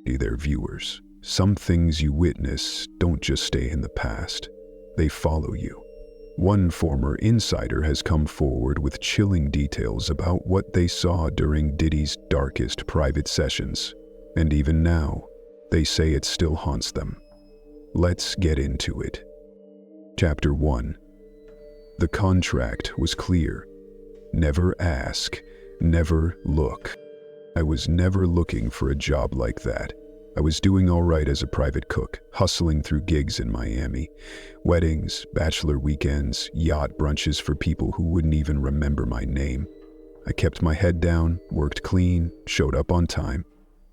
Hey there, viewers. Some things you witness don't just stay in the past. They follow you. One former insider has come forward with chilling details about what they saw during Diddy's darkest private sessions. And even now, they say it still haunts them. Let's get into it. Chapter 1. The contract was clear. Never ask, never look. I was never looking for a job like that. I was doing all right as a private cook, hustling through gigs in Miami. Weddings, bachelor weekends, yacht brunches for people who wouldn't even remember my name. I kept my head down, worked clean, showed up on time.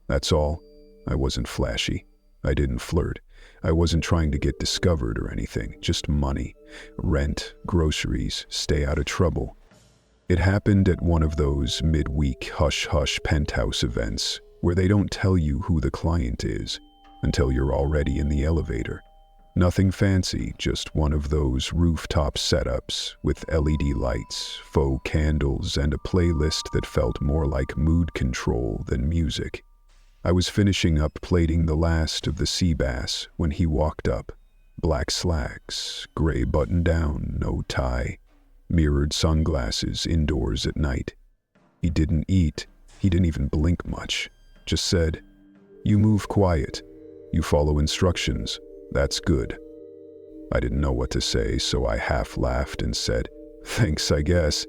That's all. I wasn't flashy. I didn't flirt. I wasn't trying to get discovered or anything, just money, rent, groceries, stay out of trouble. It happened at one of those midweek hush-hush penthouse events where they don't tell you who the client is until you're already in the elevator. Nothing fancy, just one of those rooftop setups with LED lights, faux candles, and a playlist that felt more like mood control than music. I was finishing up plating the last of the sea bass when he walked up. Black slacks, gray button-down, no tie. Mirrored sunglasses indoors at night. He didn't eat. He didn't even blink much. Just said, "You move quiet. You follow instructions. That's good." I didn't know what to say, so I half laughed and said, "Thanks, I guess."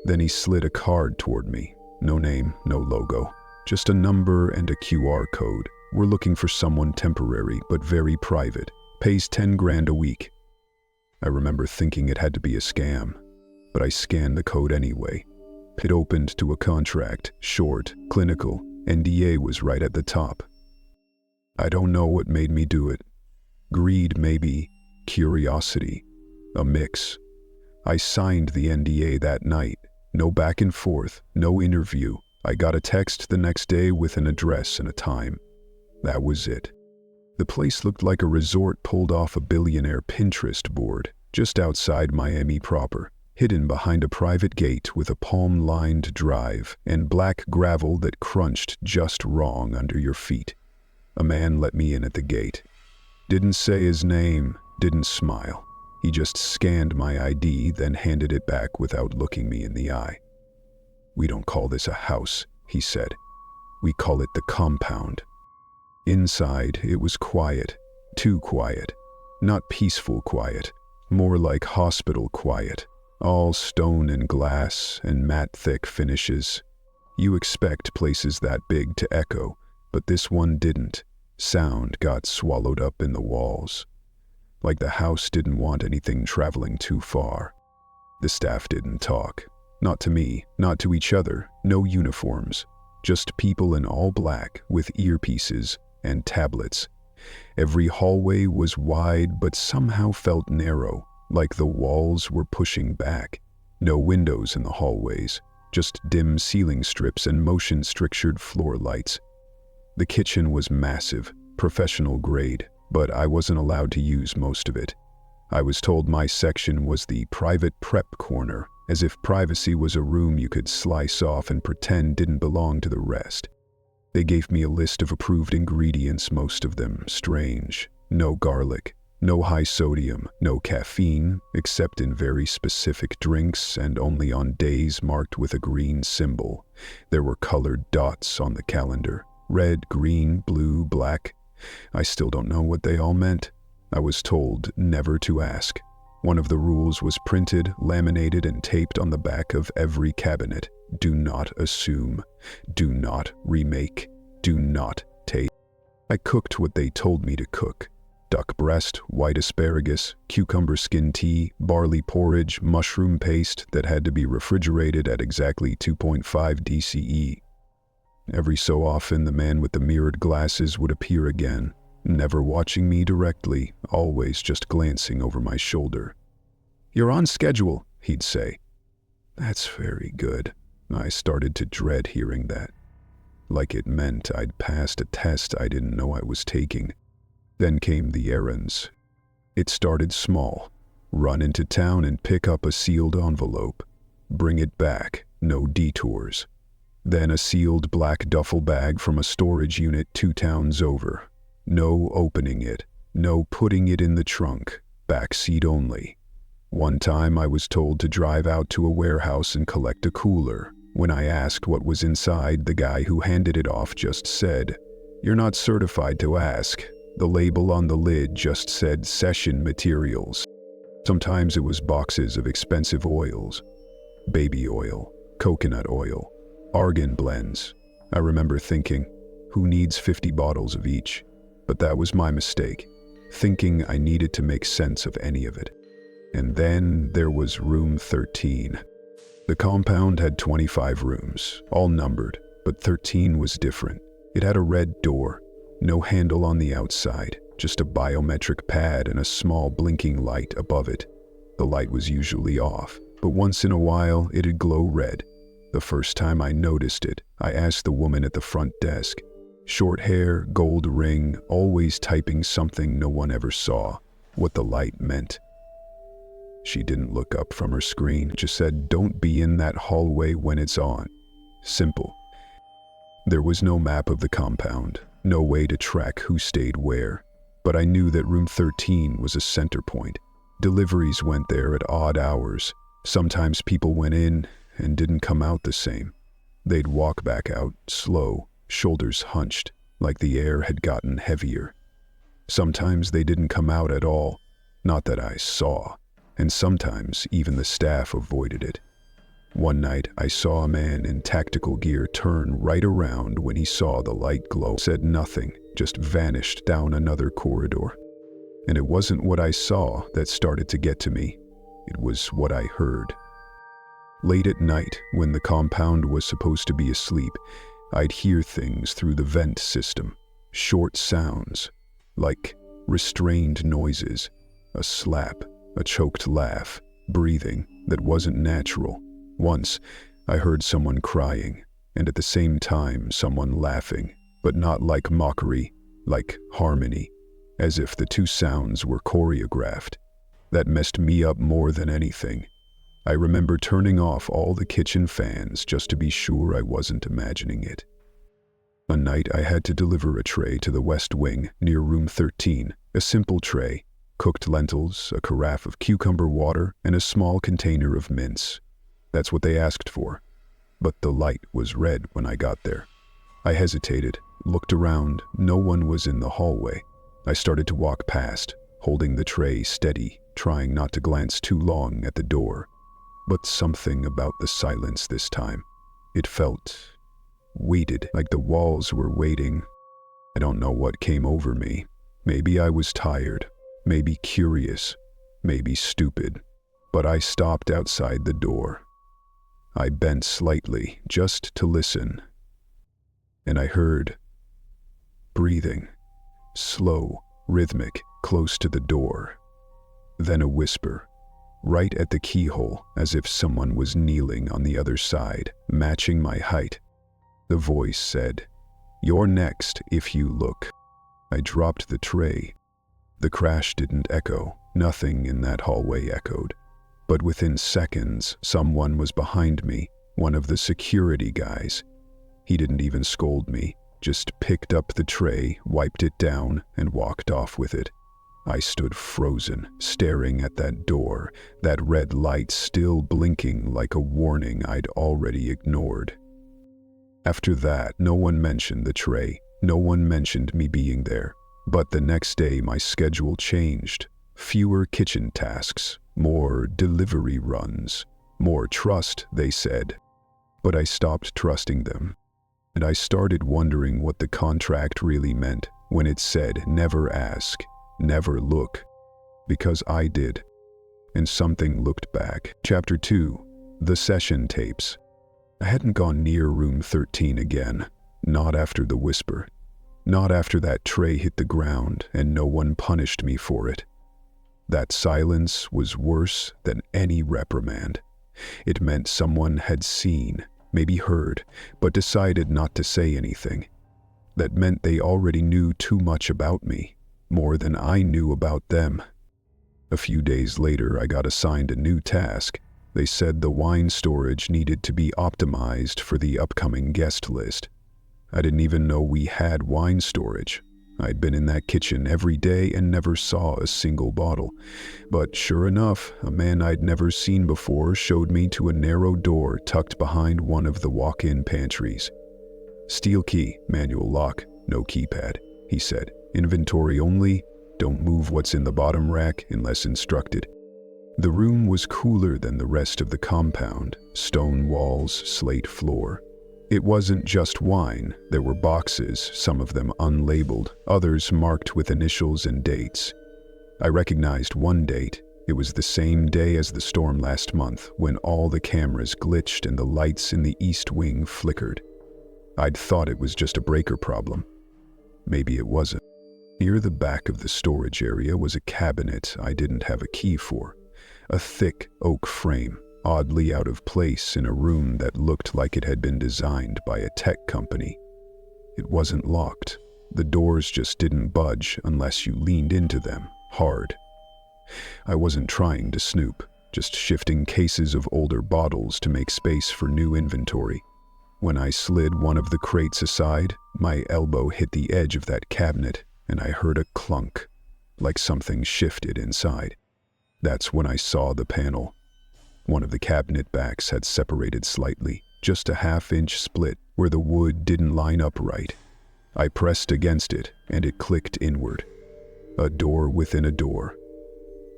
Then he slid a card toward me. No name, no logo. Just a number and a QR code. "We're looking for someone temporary, but very private. Pays 10 grand a week." I remember thinking it had to be a scam, but I scanned the code anyway. It opened to a contract, short, clinical. NDA was right at the top. I don't know what made me do it. Greed, maybe. Curiosity. A mix. I signed the NDA that night. No back and forth, no interview. I got a text the next day with an address and a time. That was it. The place looked like a resort pulled off a billionaire Pinterest board, just outside Miami proper, hidden behind a private gate with a palm-lined drive and black gravel that crunched just wrong under your feet. A man let me in at the gate. Didn't say his name, didn't smile. He just scanned my ID, then handed it back without looking me in the eye. "We don't call this a house," he said. "We call it the compound." Inside, it was quiet, too quiet. Not peaceful quiet, more like hospital quiet. All stone and glass and matte-thick finishes. You expect places that big to echo, but this one didn't. Sound got swallowed up in the walls. Like the house didn't want anything traveling too far. The staff didn't talk. Not to me, not to each other, no uniforms. Just people in all black with earpieces and tablets. Every hallway was wide but somehow felt narrow, like the walls were pushing back. No windows in the hallways, just dim ceiling strips and motion-strictured floor lights. The kitchen was massive, professional grade, but I wasn't allowed to use most of it. I was told my section was the private prep corner, as if privacy was a room you could slice off and pretend didn't belong to the rest. They gave me a list of approved ingredients, most of them strange. No garlic. No high sodium, no caffeine, except in very specific drinks and only on days marked with a green symbol. There were colored dots on the calendar. Red, green, blue, black. I still don't know what they all meant. I was told never to ask. One of the rules was printed, laminated, and taped on the back of every cabinet. Do not assume. Do not remake. Do not taste. I cooked what they told me to cook. Duck breast, white asparagus, cucumber skin tea, barley porridge, mushroom paste that had to be refrigerated at exactly 2.5 DCE. Every so often, the man with the mirrored glasses would appear again, never watching me directly, always just glancing over my shoulder. "You're on schedule," he'd say. That's very good. I started to dread hearing that. Like it meant I'd passed a test I didn't know I was taking. Then came the errands. It started small. Run into town and pick up a sealed envelope. Bring it back, no detours. Then a sealed black duffel bag from a storage unit 2 towns over. No opening it, no putting it in the trunk, back seat only. One time I was told to drive out to a warehouse and collect a cooler. When I asked what was inside, the guy who handed it off just said, "You're not certified to ask." The label on the lid just said session materials. Sometimes it was boxes of expensive oils, baby oil, coconut oil, argan blends. I remember thinking, who needs 50 bottles of each? But that was my mistake, thinking I needed to make sense of any of it. And then there was room 13. The compound had 25 rooms, all numbered, but 13 was different. It had a red door, no handle on the outside, just a biometric pad and a small blinking light above it. The light was usually off, but once in a while it'd glow red. The first time I noticed it, I asked the woman at the front desk. Short hair, gold ring, always typing something no one ever saw, what the light meant. She didn't look up from her screen, just said, "Don't be in that hallway when it's on." Simple. There was no map of the compound, no way to track who stayed where, but I knew that room 13 was a center point. Deliveries went there at odd hours. Sometimes people went in and didn't come out the same. They'd walk back out, slow, shoulders hunched, like the air had gotten heavier. Sometimes they didn't come out at all, not that I saw, and sometimes even the staff avoided it. One night, I saw a man in tactical gear turn right around when he saw the light glow, said nothing, just vanished down another corridor. And it wasn't what I saw that started to get to me, it was what I heard. Late at night, when the compound was supposed to be asleep, I'd hear things through the vent system, short sounds, like restrained noises, a slap, a choked laugh, breathing that wasn't natural. Once, I heard someone crying, and at the same time someone laughing, but not like mockery, like harmony, as if the two sounds were choreographed. That messed me up more than anything. I remember turning off all the kitchen fans just to be sure I wasn't imagining it. A night I had to deliver a tray to the West Wing near room 13, a simple tray, cooked lentils, a carafe of cucumber water, and a small container of mince. That's what they asked for. But the light was red when I got there. I hesitated, looked around, no one was in the hallway. I started to walk past, holding the tray steady, trying not to glance too long at the door. But something about the silence this time. It felt weighted, like the walls were waiting. I don't know what came over me. Maybe I was tired, maybe curious, maybe stupid. But I stopped outside the door. I bent slightly, just to listen. And I heard breathing, slow, rhythmic, close to the door. Then a whisper, right at the keyhole, as if someone was kneeling on the other side, matching my height. The voice said, "You're next if you look." I dropped the tray. The crash didn't echo, nothing in that hallway echoed. But within seconds, someone was behind me, one of the security guys. He didn't even scold me, just picked up the tray, wiped it down, and walked off with it. I stood frozen, staring at that door, that red light still blinking like a warning I'd already ignored. After that, no one mentioned the tray, no one mentioned me being there. But the next day, my schedule changed. Fewer kitchen tasks, more delivery runs, more trust, they said. But I stopped trusting them. And I started wondering what the contract really meant when it said never ask, never look. Because I did. And something looked back. Chapter 2. The Session Tapes. I hadn't gone near room 13 again. Not after the whisper. Not after that tray hit the ground and no one punished me for it. That silence was worse than any reprimand. It meant someone had seen, maybe heard, but decided not to say anything. That meant they already knew too much about me, more than I knew about them. A few days later, I got assigned a new task. They said the wine storage needed to be optimized for the upcoming guest list. I didn't even know we had wine storage. I'd been in that kitchen every day and never saw a single bottle. But sure enough, a man I'd never seen before showed me to a narrow door tucked behind one of the walk-in pantries. "Steel key, manual lock, no keypad," he said. "Inventory only. Don't move what's in the bottom rack unless instructed." The room was cooler than the rest of the compound. Stone walls, slate floor. It wasn't just wine. There were boxes, some of them unlabeled, others marked with initials and dates. I recognized one date. It was the same day as the storm last month, when all the cameras glitched and the lights in the east wing flickered. I'd thought it was just a breaker problem. Maybe it wasn't. Near the back of the storage area was a cabinet I didn't have a key for. A thick oak frame, oddly out of place in a room that looked like it had been designed by a tech company. It wasn't locked. The doors just didn't budge unless you leaned into them, hard. I wasn't trying to snoop, just shifting cases of older bottles to make space for new inventory. When I slid one of the crates aside, my elbow hit the edge of that cabinet, and I heard a clunk, like something shifted inside. That's when I saw the panel. One of the cabinet backs had separated slightly, just a half-inch split where the wood didn't line up right. I pressed against it, and it clicked inward. A door within a door.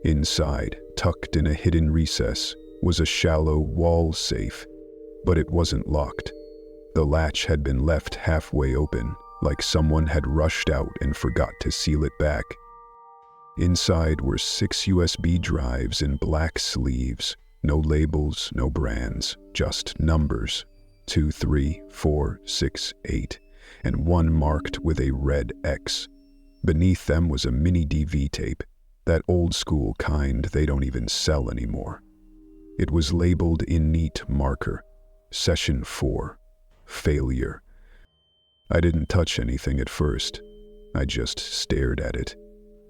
Inside, tucked in a hidden recess, was a shallow wall safe, but it wasn't locked. The latch had been left halfway open, like someone had rushed out and forgot to seal it back. Inside were 6 USB drives in black sleeves. No labels, no brands, just numbers. 2, 3, 4, 6, 8, and one marked with a red X. Beneath them was a mini DV tape, that old school kind they don't even sell anymore. It was labeled in neat marker, Session 4, Failure. I didn't touch anything at first. I just stared at it.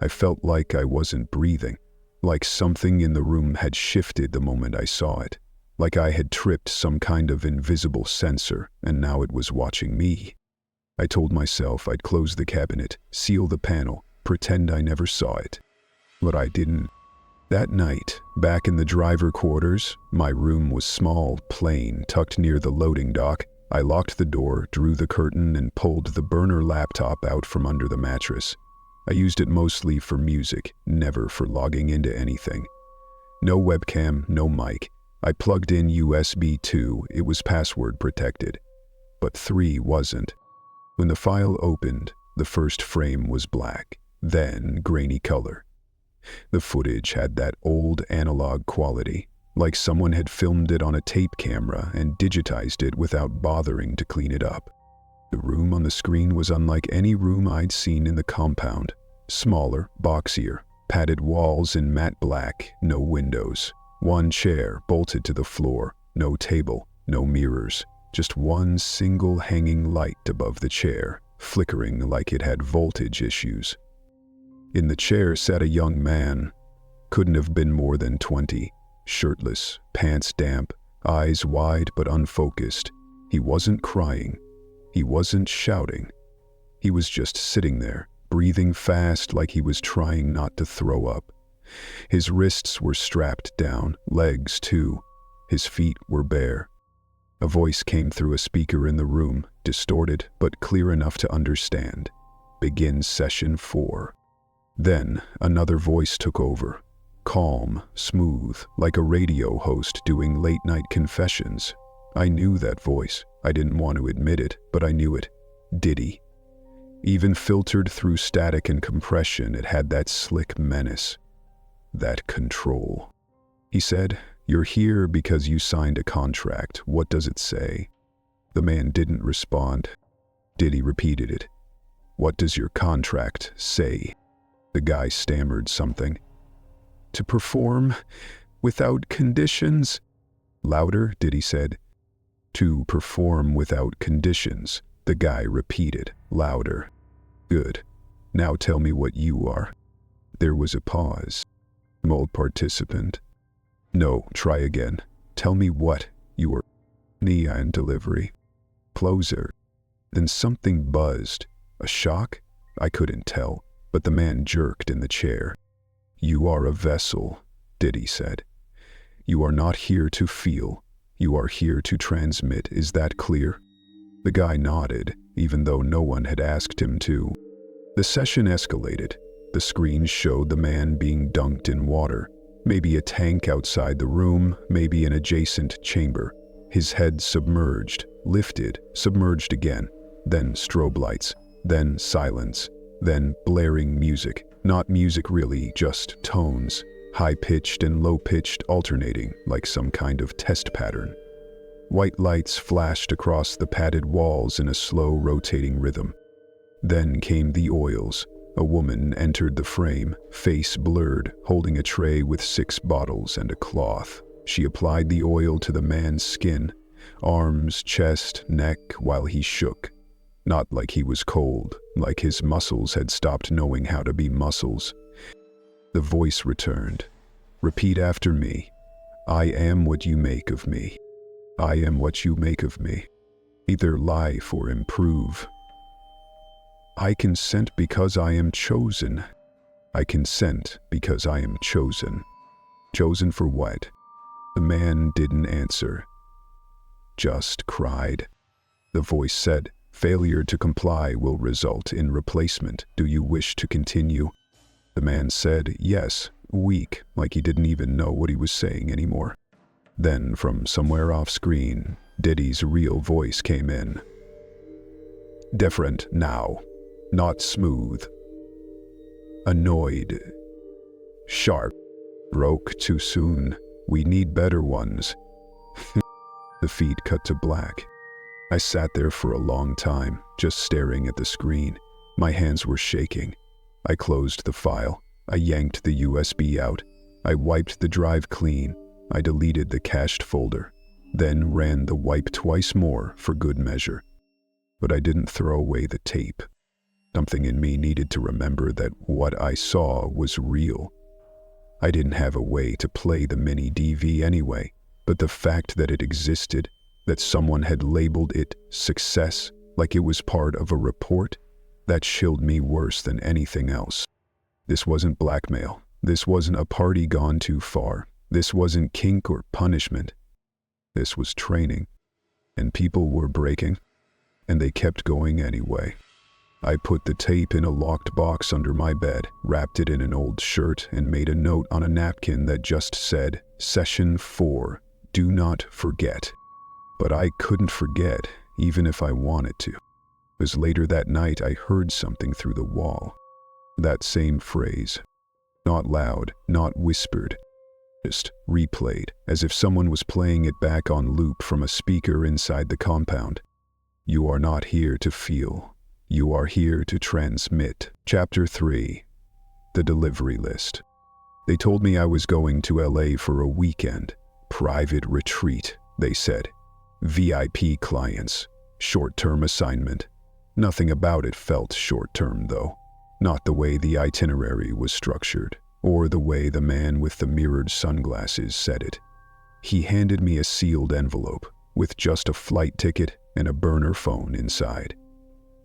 I felt like I wasn't breathing. Like something in the room had shifted the moment I saw it, like I had tripped some kind of invisible sensor and now it was watching me. I told myself I'd close the cabinet, seal the panel, pretend I never saw it. But I didn't. That night, back in the driver quarters, my room was small, plain, tucked near the loading dock. I locked the door, drew the curtain, and pulled the burner laptop out from under the mattress. I used it mostly for music, never for logging into anything. No webcam, no mic. I plugged in USB 2, it was password protected. But 3 wasn't. When the file opened, the first frame was black, then grainy color. The footage had that old analog quality, like someone had filmed it on a tape camera and digitized it without bothering to clean it up. The room on the screen was unlike any room I'd seen in the compound. Smaller, boxier, padded walls in matte black, no windows. One chair bolted to the floor, no table, no mirrors. Just one single hanging light above the chair, flickering like it had voltage issues. In the chair sat a young man. Couldn't have been more than 20. Shirtless, pants damp, eyes wide but unfocused. He wasn't crying. He wasn't shouting. He was just sitting there, breathing fast like he was trying not to throw up. His wrists were strapped down, legs too. His feet were bare. A voice came through a speaker in the room, distorted but clear enough to understand. "Begin Session 4. Then another voice took over. Calm, smooth, like a radio host doing late-night confessions. I knew that voice. I didn't want to admit it, but I knew it. Diddy. Even filtered through static and compression, it had that slick menace. That control. He said, "You're here because you signed a contract. What does it say?" The man didn't respond. Diddy repeated it. "What does your contract say?" The guy stammered something. "To perform without conditions." Louder, Diddy said. "To perform without conditions," the guy repeated, louder. "Good. Now tell me what you are." There was a pause. Old participant. "No, try again." Tell me what you were. Nia and delivery. Closer. Then something buzzed. A shock? I couldn't tell, but the man jerked in the chair. You are a vessel, Diddy said. You are not here to feel. You are here to transmit. Is that clear? The guy nodded, even though no one had asked him to. The session escalated. The screen showed the man being dunked in water. Maybe a tank outside the room, maybe an adjacent chamber. His head submerged, lifted, submerged again. Then strobe lights. Then silence. Then blaring music. Not music really, just tones. High-pitched and low-pitched alternating, like some kind of test pattern. White lights flashed across the padded walls in a slow rotating rhythm. Then came the oils. A woman entered the frame, face blurred, holding a tray with 6 bottles and a cloth. She applied the oil to the man's skin, arms, chest, neck, while he shook. Not like he was cold, like his muscles had stopped knowing how to be muscles. The voice returned. Repeat after me. I am what you make of me. I am what you make of me. Either life or improve. I consent because I am chosen. I consent because I am chosen. Chosen for what? The man didn't answer. Just cried. The voice said, failure to comply will result in replacement. Do you wish to continue? The man said, yes, weak, like he didn't even know what he was saying anymore. Then, from somewhere off screen, Diddy's real voice came in. Different now, not smooth. Annoyed. Sharp. Broke too soon. We need better ones. The feed cut to black. I sat there for a long time, just staring at the screen. My hands were shaking. I closed the file. I yanked the USB out. I wiped the drive clean. I deleted the cached folder. Then ran the wipe twice more for good measure. But I didn't throw away the tape. Something in me needed to remember that what I saw was real. I didn't have a way to play the mini DV anyway, but the fact that it existed, that someone had labeled it success, like it was part of a report, that chilled me worse than anything else. This wasn't blackmail. This wasn't a party gone too far. This wasn't kink or punishment. This was training. And people were breaking, and they kept going anyway. I put the tape in a locked box under my bed, wrapped it in an old shirt, and made a note on a napkin that just said, Session 4, do not forget. But I couldn't forget, even if I wanted to. Because later that night I heard something through the wall. That same phrase. Not loud, not whispered. Just replayed, as if someone was playing it back on loop from a speaker inside the compound. You are not here to feel. You are here to transmit. Chapter 3. The delivery list. They told me I was going to LA for a weekend. Private retreat, they said. VIP clients. Short-term assignment. Nothing about it felt short-term, though. Not the way the itinerary was structured, or the way the man with the mirrored sunglasses said it. He handed me a sealed envelope, with just a flight ticket and a burner phone inside.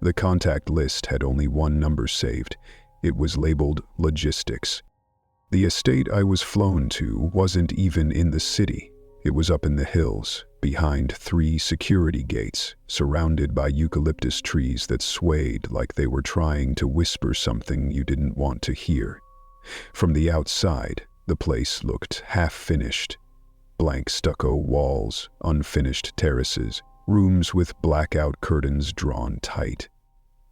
The contact list had only one number saved. It was labeled Logistics. The estate I was flown to wasn't even in the city. It was up in the hills, behind 3 security gates, surrounded by eucalyptus trees that swayed like they were trying to whisper something you didn't want to hear. From the outside, the place looked half-finished. Blank stucco walls, unfinished terraces, rooms with blackout curtains drawn tight.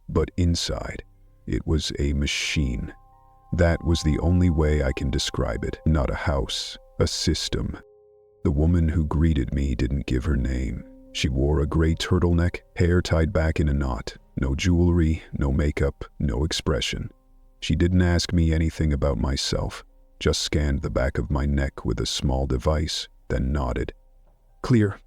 But inside, it was a machine. That was the only way I can describe it. Not a house, a system. The woman who greeted me didn't give her name. She wore a gray turtleneck, hair tied back in a knot. No jewelry, no makeup, no expression. She didn't ask me anything about myself, just scanned the back of my neck with a small device, then nodded. Clear.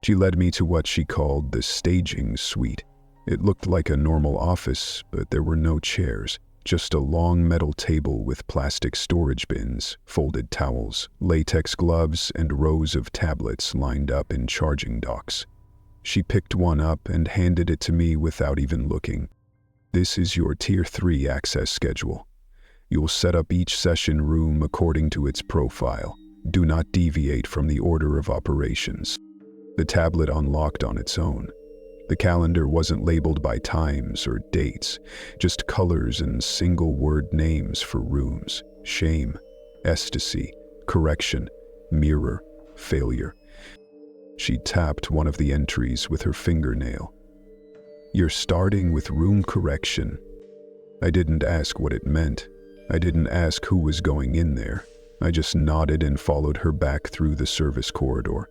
She led me to what she called the staging suite. It looked like a normal office, but there were no chairs. Just a long metal table with plastic storage bins, folded towels, latex gloves, and rows of tablets lined up in charging docks. She picked one up and handed it to me without even looking. "This is your Tier 3 access schedule. You'll set up each session room according to its profile. Do not deviate from the order of operations." The tablet unlocked on its own. The calendar wasn't labeled by times or dates, just colors and single-word names for rooms: shame, ecstasy, correction, mirror, failure. She tapped one of the entries with her fingernail. "You're starting with room correction." I didn't ask what it meant. I didn't ask who was going in there. I just nodded and followed her back through the service corridor,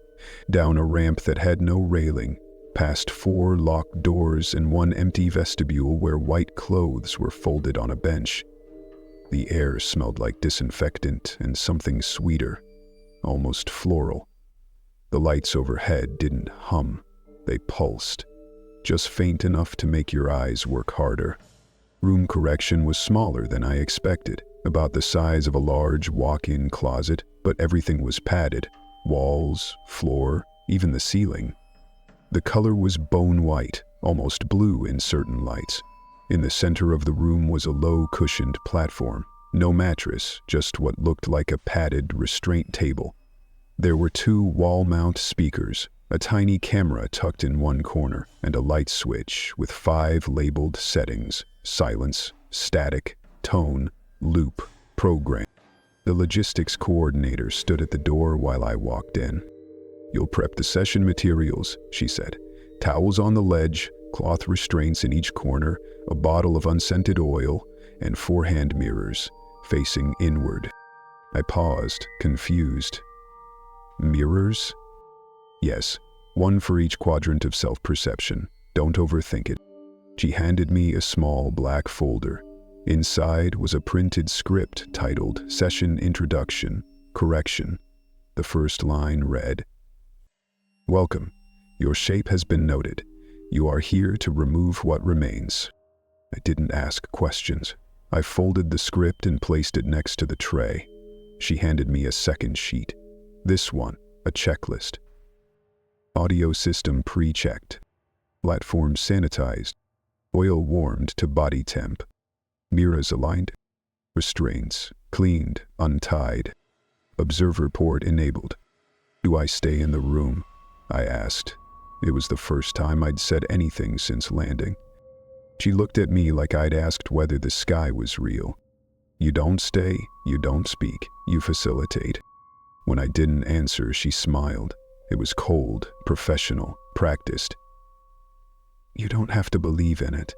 down a ramp that had no railing, past 4 locked doors and one empty vestibule where white clothes were folded on a bench. The air smelled like disinfectant and something sweeter, almost floral. The lights overhead didn't hum, they pulsed, just faint enough to make your eyes work harder. Room correction was smaller than I expected, about the size of a large walk-in closet, but everything was padded: walls, floor, even the ceiling. The color was bone white, almost blue in certain lights. In the center of the room was a low-cushioned platform. No mattress, just what looked like a padded restraint table. There were 2 wall-mount speakers, a tiny camera tucked in one corner, and a light switch with 5 labeled settings: silence, static, tone, loop, program. The logistics coordinator stood at the door while I walked in. "You'll prep the session materials," she said. "Towels on the ledge, cloth restraints in each corner, a bottle of unscented oil, and 4 hand mirrors, facing inward." I paused, confused. "Mirrors?" "Yes, one for each quadrant of self-perception. Don't overthink it." She handed me a small black folder. Inside was a printed script titled Session Introduction, Correction. The first line read, "Welcome. Your shape has been noted. You are here to remove what remains." I didn't ask questions. I folded the script and placed it next to the tray. She handed me a second sheet. This one, a checklist. Audio system pre-checked. Platform sanitized. Oil warmed to body temp. Mirrors aligned. Restraints cleaned, untied. Observer port enabled. "Do I stay in the room?" I asked. It was the first time I'd said anything since landing. She looked at me like I'd asked whether the sky was real. "You don't stay, you don't speak, you facilitate." When I didn't answer, she smiled. It was cold, professional, practiced. "You don't have to believe in it.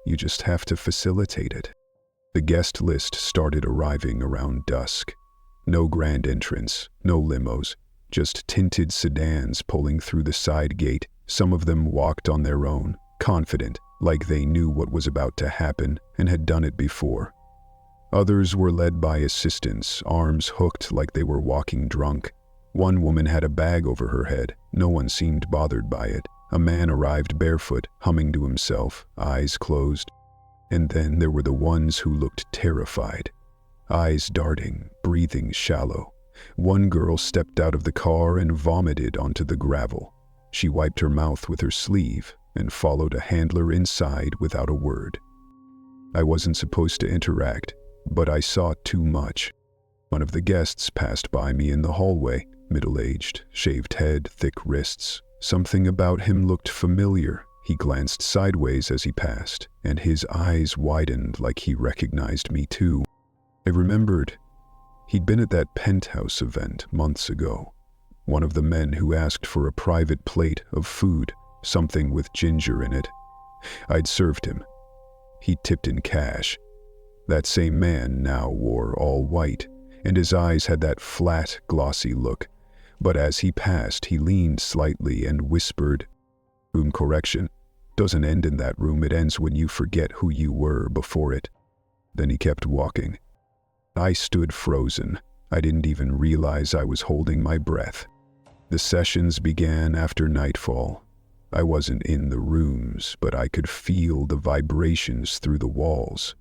You just have to facilitate it." The guest list started arriving around dusk. No grand entrance, no limos, just tinted sedans pulling through the side gate. Some of them walked on their own, confident, like they knew what was about to happen and had done it before. Others were led by assistants, arms hooked like they were walking drunk. One woman had a bag over her head. No one seemed bothered by it. A man arrived barefoot, humming to himself, eyes closed. And then there were the ones who looked terrified. Eyes darting, breathing shallow. One girl stepped out of the car and vomited onto the gravel. She wiped her mouth with her sleeve and followed a handler inside without a word. I wasn't supposed to interact, but I saw too much. One of the guests passed by me in the hallway, middle-aged, shaved head, thick wrists. Something about him looked familiar. He glanced sideways as he passed, and his eyes widened like he recognized me too. I remembered. He'd been at that penthouse event months ago. One of the men who asked for a private plate of food, something with ginger in it. I'd served him. He tipped in cash. That same man now wore all white, and his eyes had that flat, glossy look. But as he passed, he leaned slightly and whispered, "Room correction. Doesn't end in that room, it ends when you forget who you were before it." Then he kept walking. I stood frozen. I didn't even realize I was holding my breath. The sessions began after nightfall. I wasn't in the rooms, but I could feel the vibrations through the walls.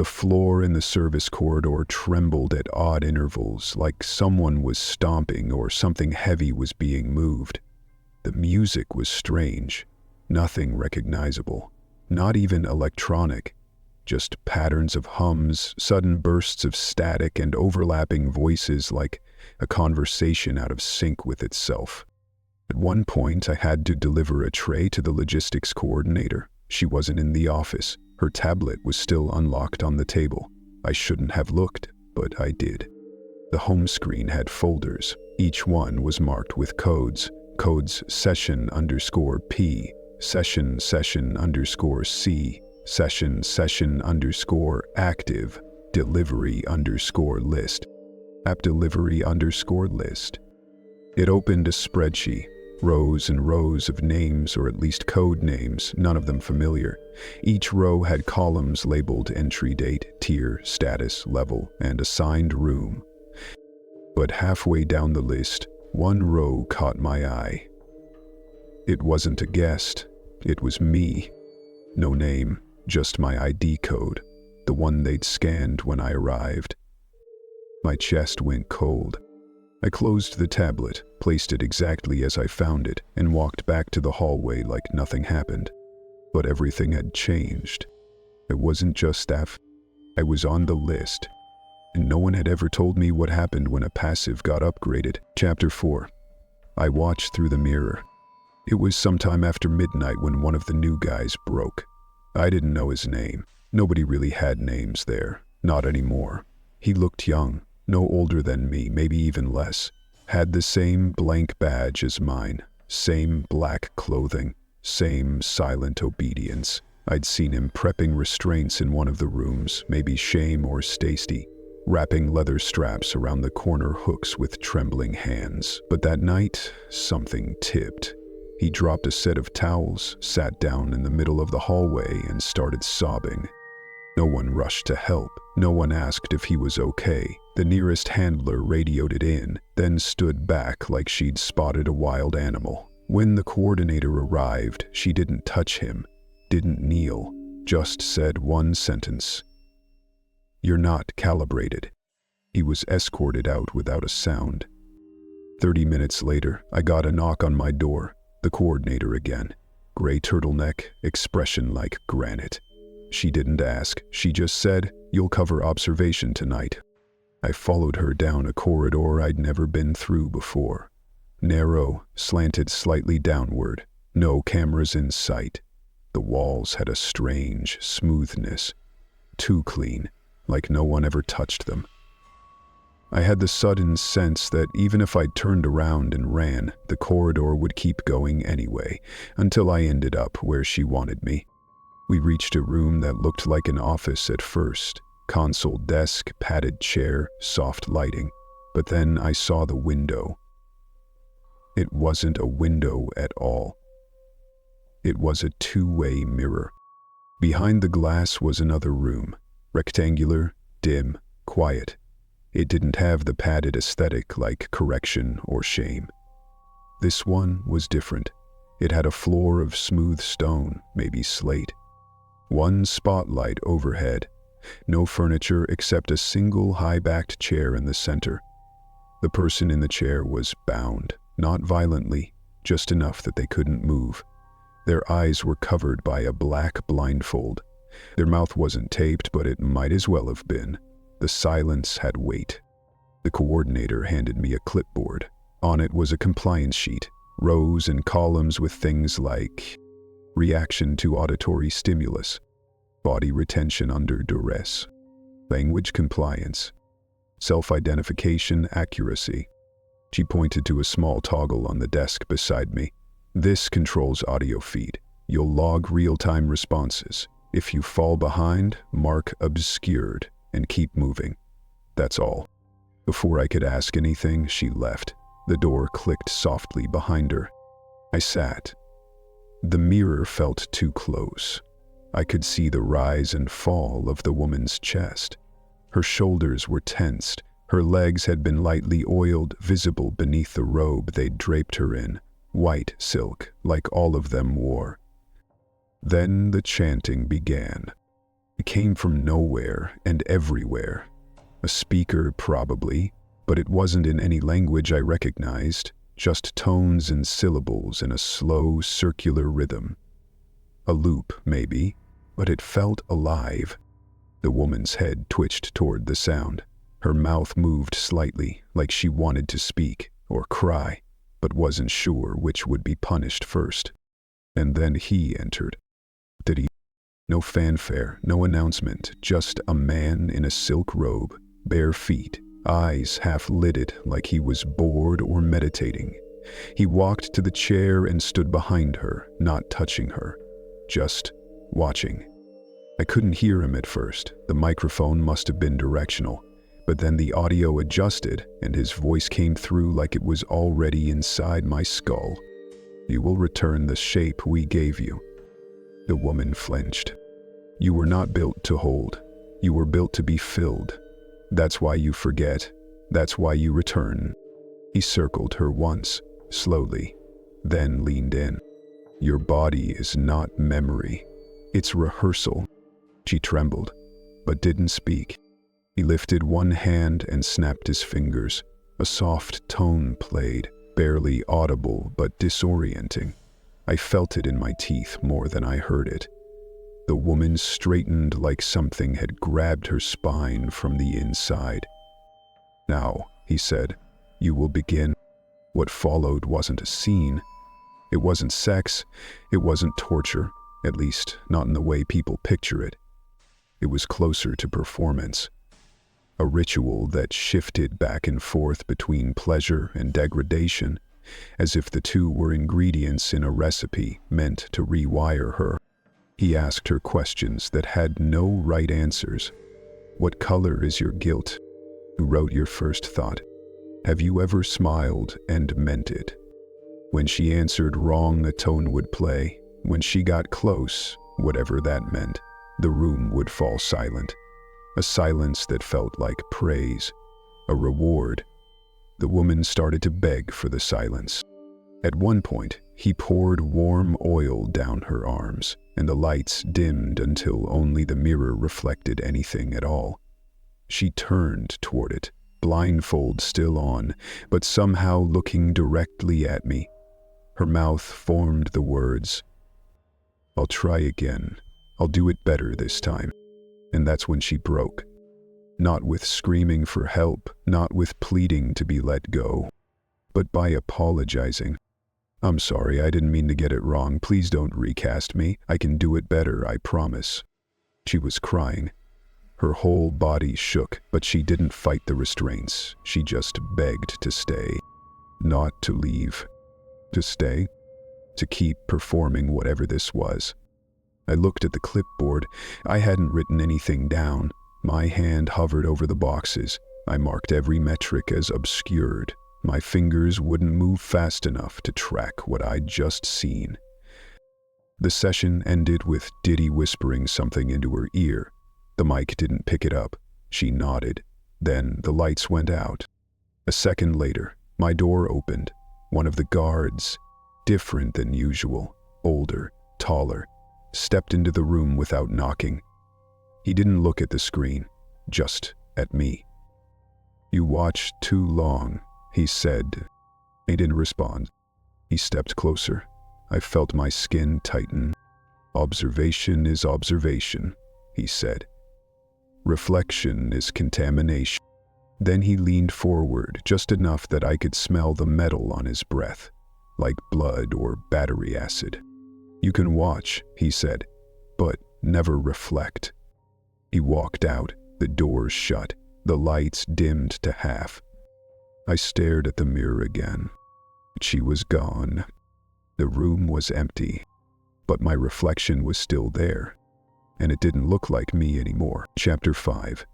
The floor in the service corridor trembled at odd intervals, like someone was stomping or something heavy was being moved. The music was strange, nothing recognizable, not even electronic, just patterns of hums, sudden bursts of static, and overlapping voices like a conversation out of sync with itself. At one point, I had to deliver a tray to the logistics coordinator. She wasn't in the office. Her tablet was still unlocked on the table. I shouldn't have looked, but I did. The home screen had folders. Each one was marked with codes. Codes session_P, session_C, session_active, delivery_list, app delivery_list. It opened a spreadsheet. Rows and rows of names, or at least code names, none of them familiar. Each row had columns labeled entry date, tier, status, level, and assigned room. But halfway down the list, one row caught my eye. It wasn't a guest, it was me. No name, just my ID code, the one they'd scanned when I arrived. My chest went cold. I closed the tablet, placed it exactly as I found it, and walked back to the hallway like nothing happened. But everything had changed. It wasn't just staff. I was on the list. And no one had ever told me what happened when a passive got upgraded. Chapter 4. I watched through the mirror. It was sometime after midnight when one of the new guys broke. I didn't know his name. Nobody really had names there. Not anymore. He looked young. No older than me, maybe even less. Had the same blank badge as mine, same black clothing, same silent obedience. I'd seen him prepping restraints in one of the rooms, maybe Shame or Stacy, wrapping leather straps around the corner hooks with trembling hands. But that night, something tipped. He dropped a set of towels, sat down in the middle of the hallway, and started sobbing. No one rushed to help. No one asked if he was okay. The nearest handler radioed it in, then stood back like she'd spotted a wild animal. When the coordinator arrived, she didn't touch him, didn't kneel, just said one sentence. "You're not calibrated." He was escorted out without a sound. 30 minutes later, I got a knock on my door. The coordinator again. Gray turtleneck, expression like granite. She didn't ask. She just said, "You'll cover observation tonight." I followed her down a corridor I'd never been through before. Narrow, slanted slightly downward. No cameras in sight. The walls had a strange smoothness. Too clean, like no one ever touched them. I had the sudden sense that even if I turned around and ran, the corridor would keep going anyway, until I ended up where she wanted me. We reached a room that looked like an office at first. Console desk, padded chair, soft lighting. But then I saw the window. It wasn't a window at all. It was a two-way mirror. Behind the glass was another room. Rectangular, dim, quiet. It didn't have the padded aesthetic like Correction or Shame. This one was different. It had a floor of smooth stone, maybe slate. One spotlight overhead. No furniture except a single high-backed chair in the center. The person in the chair was bound, not violently, just enough that they couldn't move. Their eyes were covered by a black blindfold. Their mouth wasn't taped, but it might as well have been. The silence had weight. The coordinator handed me a clipboard. On it was a compliance sheet, rows and columns with things like reaction to auditory stimulus, body retention under duress, language compliance, self-identification accuracy. She pointed to a small toggle on the desk beside me. This controls audio feed. You'll log real-time responses. If you fall behind, mark obscured and keep moving. That's all. Before I could ask anything, she left. The door clicked softly behind her. I sat. The mirror felt too close. I could see the rise and fall of the woman's chest. Her shoulders were tensed. Her legs had been lightly oiled, visible beneath the robe they'd draped her in. White silk, like all of them wore. Then the chanting began. It came from nowhere and everywhere. A speaker, probably, but it wasn't in any language I recognized, just tones and syllables in a slow, circular rhythm. A loop, maybe, but it felt alive. The woman's head twitched toward the sound. Her mouth moved slightly, like she wanted to speak or cry, but wasn't sure which would be punished first. And then he entered. Diddy. No fanfare, no announcement, just a man in a silk robe, bare feet, eyes half-lidded like he was bored or meditating. He walked to the chair and stood behind her, not touching her, just watching. I couldn't hear him at first. The microphone must have been directional, but then the audio adjusted and his voice came through like it was already inside my skull. "You will return the shape we gave you." The woman flinched. "You were not built to hold. You were built to be filled. That's why you forget. That's why you return." He circled her once, slowly, then leaned in. "Your body is not memory. It's rehearsal." She trembled, but didn't speak. He lifted one hand and snapped his fingers. A soft tone played, barely audible but disorienting. I felt it in my teeth more than I heard it. The woman straightened like something had grabbed her spine from the inside. "Now," he said, "you will begin." What followed wasn't a scene. It wasn't sex. It wasn't torture, at least not in the way people picture it. It was closer to performance. A ritual that shifted back and forth between pleasure and degradation, as if the two were ingredients in a recipe meant to rewire her. He asked her questions that had no right answers. What color is your guilt? Who wrote your first thought? Have you ever smiled and meant it? When she answered wrong, a tone would play. When she got close, whatever that meant, the room would fall silent. A silence that felt like praise, a reward. The woman started to beg for the silence. At one point, he poured warm oil down her arms, and the lights dimmed until only the mirror reflected anything at all. She turned toward it, blindfold still on, but somehow looking directly at me. Her mouth formed the words, "I'll try again. I'll do it better this time." And that's when she broke. Not with screaming for help, not with pleading to be let go, but by apologizing. "I'm sorry, I didn't mean to get it wrong. Please don't recast me. I can do it better, I promise." She was crying. Her whole body shook, but she didn't fight the restraints. She just begged to stay. Not to leave. To stay. To keep performing whatever this was. I looked at the clipboard. I hadn't written anything down. My hand hovered over the boxes. I marked every metric as obscured. My fingers wouldn't move fast enough to track what I'd just seen. The session ended with Diddy whispering something into her ear. The mic didn't pick it up. She nodded. Then the lights went out. A second later, my door opened. One of the guards, different than usual, older, taller, stepped into the room without knocking. He didn't look at the screen, just at me. "You watched too long," he said. I didn't respond. He stepped closer. I felt my skin tighten. "Observation is observation," he said. "Reflection is contamination." Then he leaned forward, just enough that I could smell the metal on his breath, like blood or battery acid. "You can watch," he said, "but never reflect." He walked out, the doors shut, the lights dimmed to half. I stared at the mirror again. She was gone. The room was empty, but my reflection was still there, and it didn't look like me anymore. Chapter 5.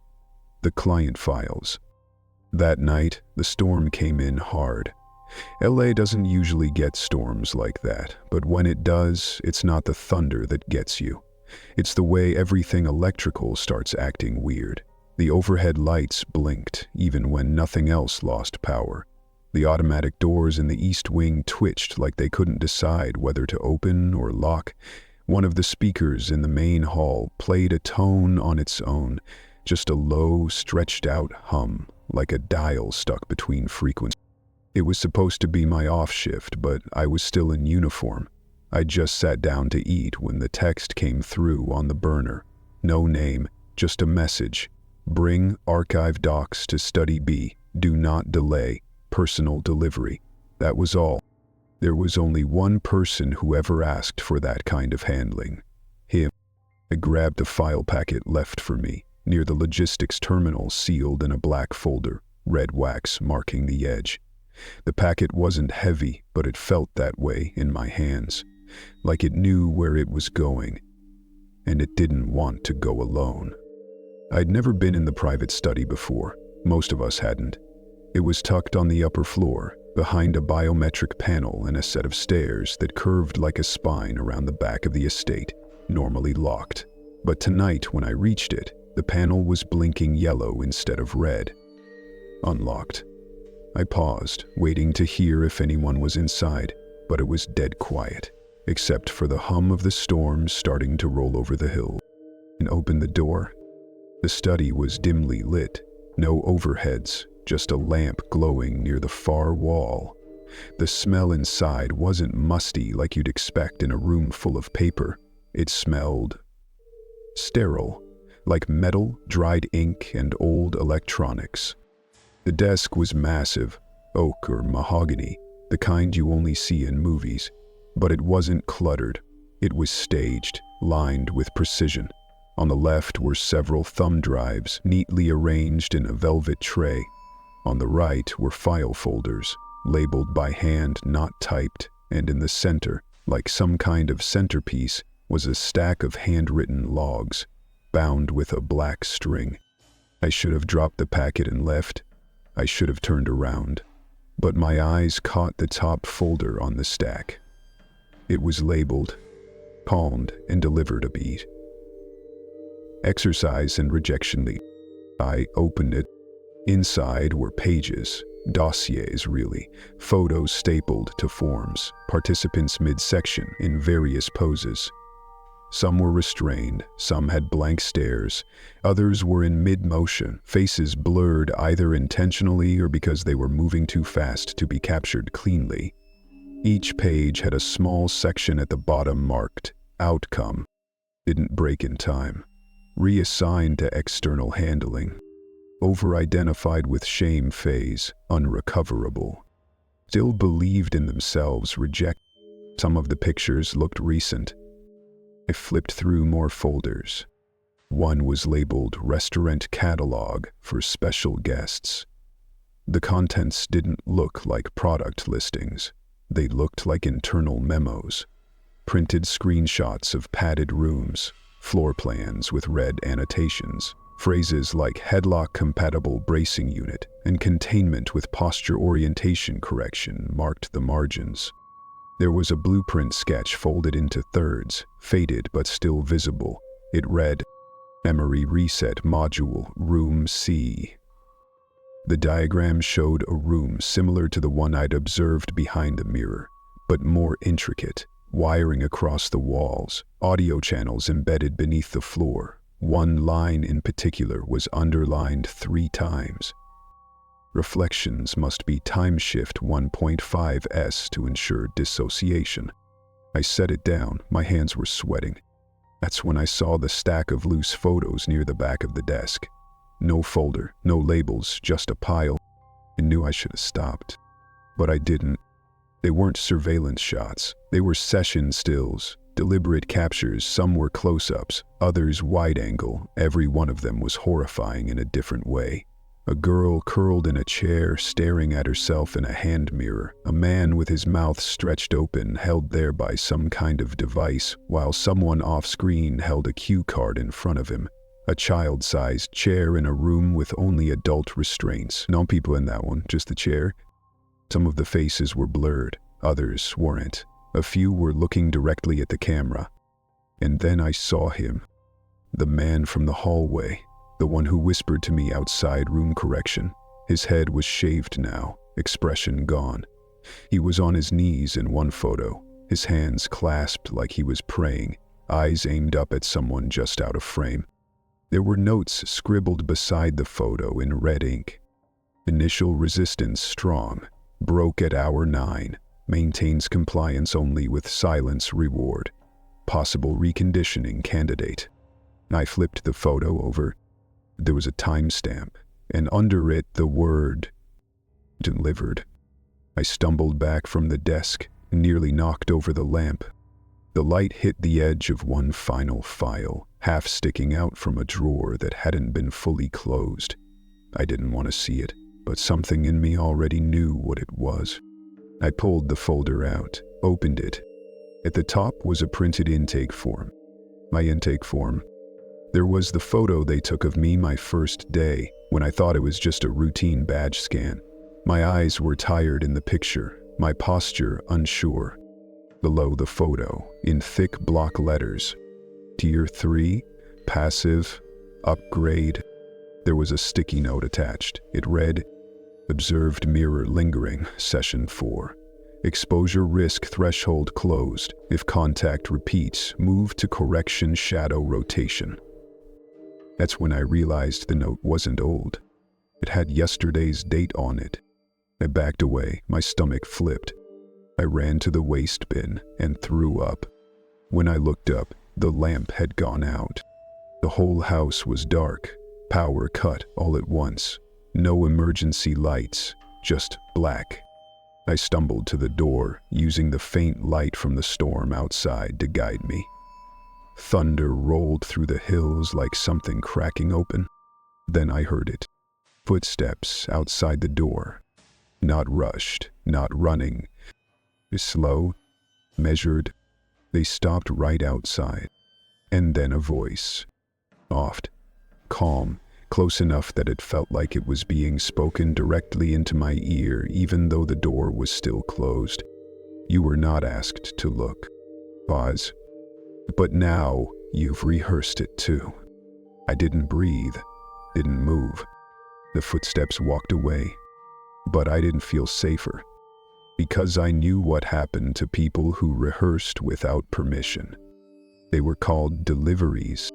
The Client Files. That night, the storm came in hard. LA doesn't usually get storms like that, but when it does, it's not the thunder that gets you. It's the way everything electrical starts acting weird. The overhead lights blinked, even when nothing else lost power. The automatic doors in the east wing twitched like they couldn't decide whether to open or lock. One of the speakers in the main hall played a tone on its own, just a low, stretched-out hum, like a dial stuck between frequencies. It was supposed to be my off shift, but I was still in uniform. I just sat down to eat when the text came through on the burner. No name, just a message. Bring archive docs to study B. Do not delay. Personal delivery. That was all. There was only one person who ever asked for that kind of handling. Him. I grabbed a file packet left for me, near the logistics terminal, sealed in a black folder, red wax marking the edge. The packet wasn't heavy, but it felt that way in my hands, like it knew where it was going, and it didn't want to go alone. I'd never been in the private study before. Most of us hadn't. It was tucked on the upper floor, behind a biometric panel and a set of stairs that curved like a spine around the back of the estate, normally locked. But tonight, when I reached it, the panel was blinking yellow instead of red. Unlocked. I paused, waiting to hear if anyone was inside, but it was dead quiet, except for the hum of the storm starting to roll over the hill. And opened the door. The study was dimly lit, no overheads, just a lamp glowing near the far wall. The smell inside wasn't musty like you'd expect in a room full of paper. It smelled sterile, like metal, dried ink, and old electronics. The desk was massive, oak or mahogany, the kind you only see in movies, but it wasn't cluttered. It was staged, lined with precision. On the left were several thumb drives, neatly arranged in a velvet tray. On the right were file folders, labeled by hand, not typed, and in the center, like some kind of centerpiece, was a stack of handwritten logs, bound with a black string. I should have dropped the packet and left. I should have turned around, but my eyes caught the top folder on the stack. It was labeled, palmed, and delivered a beat. Exercise and rejection lead. I opened it. Inside were pages, dossiers really, photos stapled to forms, participants midsection in various poses. Some were restrained, some had blank stares, others were in mid-motion, faces blurred either intentionally or because they were moving too fast to be captured cleanly. Each page had a small section at the bottom marked, Outcome. Didn't break in time. Reassigned to external handling. Over-identified with shame phase, unrecoverable. Still believed in themselves, reject. Some of the pictures looked recent. I flipped through more folders. One was labeled Restaurant Catalog for Special Guests. The contents didn't look like product listings. They looked like internal memos. Printed screenshots of padded rooms, floor plans with red annotations, phrases like headlock-compatible bracing unit and containment with posture orientation correction marked the margins. There was a blueprint sketch folded into thirds, faded but still visible. It read, Memory Reset Module, Room C. The diagram showed a room similar to the one I'd observed behind the mirror, but more intricate, wiring across the walls, audio channels embedded beneath the floor. One line in particular was underlined 3 times. Reflections must be time shift 1.5s to ensure dissociation. I set it down, my hands were sweating. That's when I saw the stack of loose photos near the back of the desk. No folder, no labels, just a pile. I knew I should have stopped, but I didn't. They weren't surveillance shots, they were session stills, deliberate captures. Some were close-ups, others wide-angle. Every one of them was horrifying in a different way. A girl curled in a chair, staring at herself in a hand mirror. A man with his mouth stretched open, held there by some kind of device, while someone off-screen held a cue card in front of him. A child-sized chair in a room with only adult restraints. No people in that one, just the chair. Some of the faces were blurred, others weren't. A few were looking directly at the camera. And then I saw him. The man from the hallway. The one who whispered to me outside room correction. His head was shaved now, expression gone. He was on his knees in one photo, his hands clasped like he was praying. eyes aimed up at someone just out of frame. There were notes scribbled beside the photo in red ink. Initial resistance strong, broke at hour 9, maintains compliance only with silence reward, possible reconditioning candidate. I flipped the photo over. There was a timestamp, and under it the word delivered. I stumbled back from the desk, nearly knocked over the lamp. The light hit the edge of one final file, half sticking out from a drawer that hadn't been fully closed. I didn't want to see it, but something in me already knew what it was. I pulled the folder out, opened it. At the top was a printed intake form. My intake form. There was the photo they took of me my first day, when I thought it was just a routine badge scan. My eyes were tired in the picture, my posture unsure. Below the photo, in thick block letters, Tier 3, Passive, Upgrade. There was a sticky note attached. It read, Observed mirror lingering, Session 4. Exposure risk threshold closed. If contact repeats, move to correction shadow rotation. That's when I realized the note wasn't old. It had yesterday's date on it. I backed away, my stomach flipped. I ran to the waste bin and threw up. When I looked up, the lamp had gone out. The whole house was dark, power cut all at once. No emergency lights, just black. I stumbled to the door, using the faint light from the storm outside to guide me. Thunder rolled through the hills like something cracking open. Then I heard it. Footsteps outside the door. Not rushed, not running. Slow, measured. They stopped right outside. And then a voice. Soft, calm, close enough that it felt like it was being spoken directly into my ear even though the door was still closed. You were not asked to look. Pause. But now you've rehearsed it too. I didn't breathe, didn't move. The footsteps walked away. But I didn't feel safer. Because I knew what happened to people who rehearsed without permission. They were called deliveries,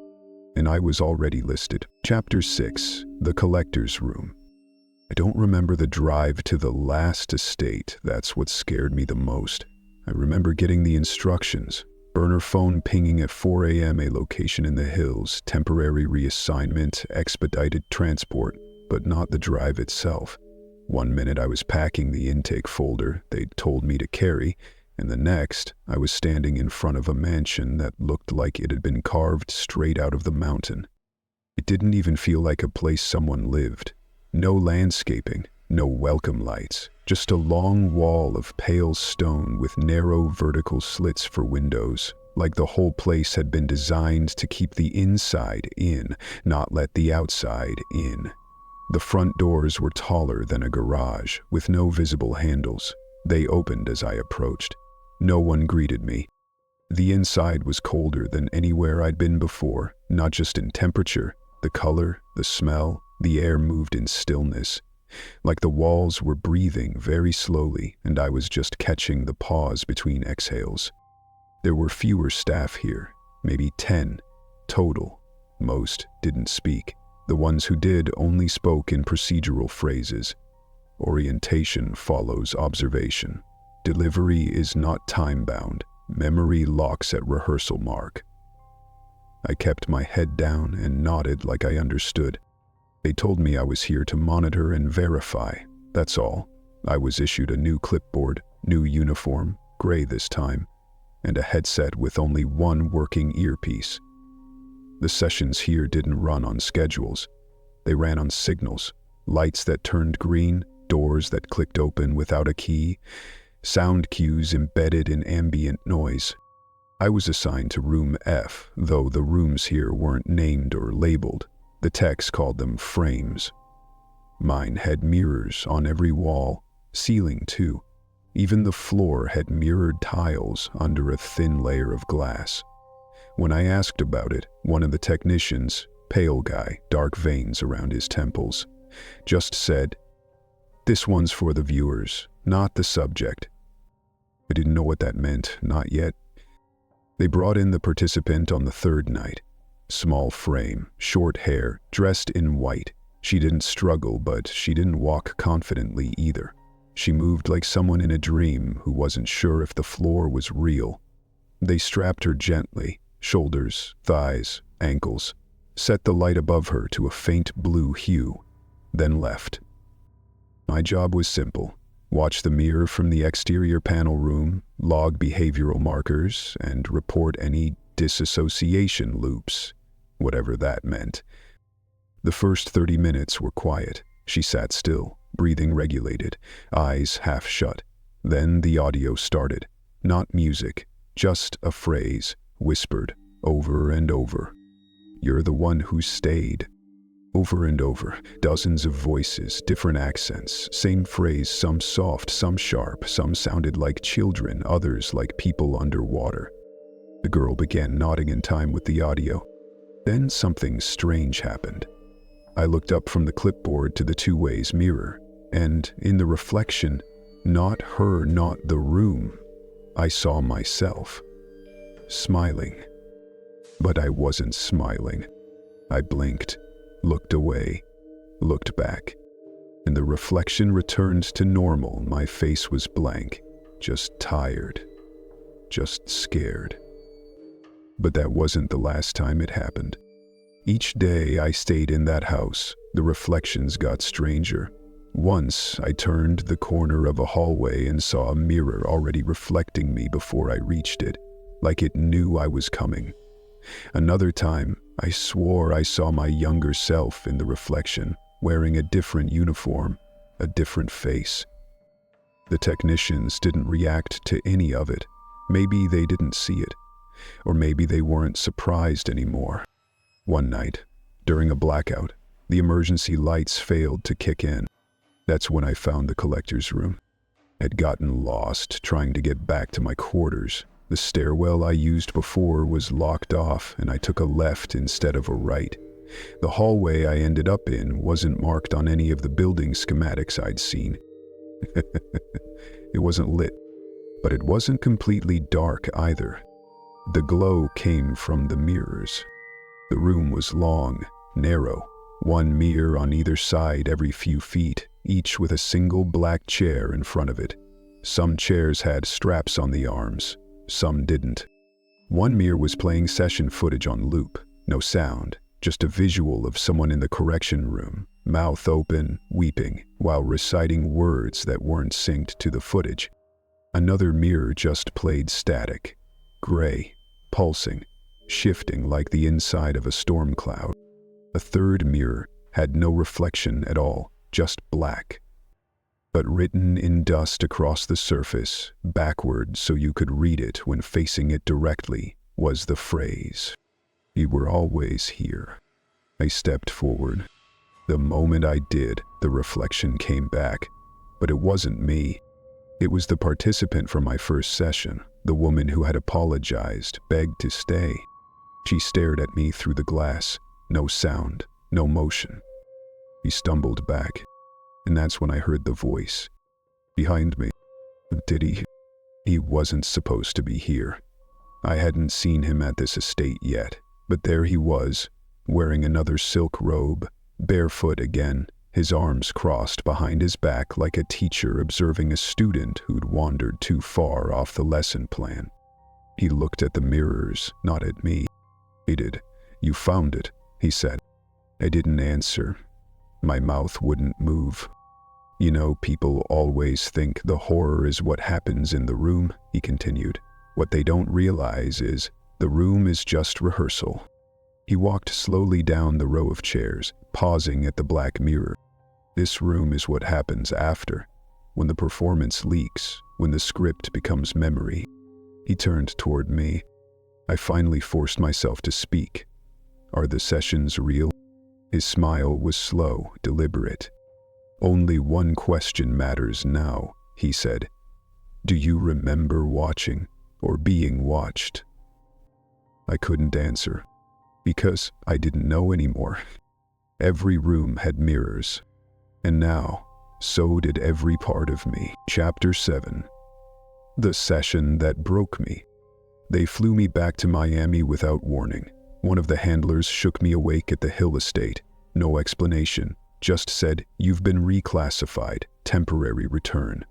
and I was already listed. Chapter 6, The Collector's Room. I don't remember the drive to the last estate. That's what scared me the most. I remember getting the instructions. Burner phone pinging at 4 a.m. a location in the hills, temporary reassignment, expedited transport, but not the drive itself. 1 minute I was packing the intake folder they'd told me to carry, and the next I was standing in front of a mansion that looked like it had been carved straight out of the mountain. It didn't even feel like a place someone lived. No landscaping, no welcome lights, just a long wall of pale stone with narrow vertical slits for windows, like the whole place had been designed to keep the inside in, not let the outside in. The front doors were taller than a garage, with no visible handles. They opened as I approached. No one greeted me. The inside was colder than anywhere I'd been before, not just in temperature, the color, the smell, the air moved in stillness. Like the walls were breathing very slowly, and I was just catching the pause between exhales. There were fewer staff here, maybe 10 total. Most didn't speak. The ones who did only spoke in procedural phrases. Orientation follows observation. Delivery is not time-bound. Memory locks at rehearsal mark. I kept my head down and nodded like I understood. They told me I was here to monitor and verify. That's all. I was issued a new clipboard, new uniform, gray this time, and a headset with only one working earpiece. The sessions here didn't run on schedules. They ran on signals, lights that turned green, doors that clicked open without a key, sound cues embedded in ambient noise. I was assigned to room F, though the rooms here weren't named or labeled. The text called them frames. Mine had mirrors on every wall, ceiling too. Even the floor had mirrored tiles under a thin layer of glass. When I asked about it, one of the technicians, pale guy, dark veins around his temples, just said, "This one's for the viewers, not the subject." I didn't know what that meant, not yet. They brought in the participant on the third night. Small frame, short hair, dressed in white. She didn't struggle, but she didn't walk confidently either. She moved like someone in a dream who wasn't sure if the floor was real. They strapped her gently, shoulders, thighs, ankles, set the light above her to a faint blue hue, then left. My job was simple. Watch the mirror from the exterior panel room, log behavioral markers, and report any disassociation loops, whatever that meant. The first 30 minutes were quiet. She sat still, breathing regulated, eyes half shut. Then the audio started. Not music, just a phrase, whispered, over and over. "You're the one who stayed." Over and over, dozens of voices, different accents, same phrase, some soft, some sharp, some sounded like children, others like people underwater. The girl began nodding in time with the audio. Then something strange happened. I looked up from the clipboard to the two-way mirror, and in the reflection, not her, not the room, I saw myself, smiling. But I wasn't smiling. I blinked, looked away, looked back, and the reflection returned to normal. My face was blank, just tired, just scared. But that wasn't the last time it happened. Each day I stayed in that house, the reflections got stranger. Once I turned the corner of a hallway and saw a mirror already reflecting me before I reached it, like it knew I was coming. Another time, I swore I saw my younger self in the reflection, wearing a different uniform, a different face. The technicians didn't react to any of it. Maybe they didn't see it, or maybe they weren't surprised anymore. One night, during a blackout, the emergency lights failed to kick in. That's when I found the collector's room. I'd gotten lost trying to get back to my quarters. The stairwell I used before was locked off, and I took a left instead of a right. The hallway I ended up in wasn't marked on any of the building schematics I'd seen. It wasn't lit, but it wasn't completely dark either. The glow came from the mirrors. The room was long, narrow, one mirror on either side every few feet, each with a single black chair in front of it. Some chairs had straps on the arms, some didn't. One mirror was playing session footage on loop, no sound, just a visual of someone in the correction room, mouth open, weeping, while reciting words that weren't synced to the footage. Another mirror just played static, gray, pulsing, shifting like the inside of a storm cloud. A third mirror had no reflection at all, just black. But written in dust across the surface, backward so you could read it when facing it directly, was the phrase, "You were always here." I stepped forward. The moment I did, the reflection came back. But it wasn't me. It was the participant from my first session, the woman who had apologized, begged to stay. She stared at me through the glass, no sound, no motion. He stumbled back, and that's when I heard the voice. Behind me, Diddy. He wasn't supposed to be here. I hadn't seen him at this estate yet, but there he was, wearing another silk robe, barefoot again, his arms crossed behind his back like a teacher observing a student who'd wandered too far off the lesson plan. He looked at the mirrors, not at me. He did. "You found it," he said. I didn't answer. My mouth wouldn't move. "You know, people always think the horror is what happens in the room," he continued. "What they don't realize is the room is just rehearsal." He walked slowly down the row of chairs, pausing at the black mirror. "This room is what happens after, when the performance leaks, when the script becomes memory." He turned toward me. I finally forced myself to speak. "Are the sessions real?" His smile was slow, deliberate. "Only one question matters now," he said. "Do you remember watching or being watched?" I couldn't answer, because I didn't know anymore. Every room had mirrors, and now, so did every part of me. Chapter 7. The Session That Broke Me. They flew me back to Miami without warning. One of the handlers shook me awake at the Hill estate. No explanation, just said, "You've been reclassified, temporary return."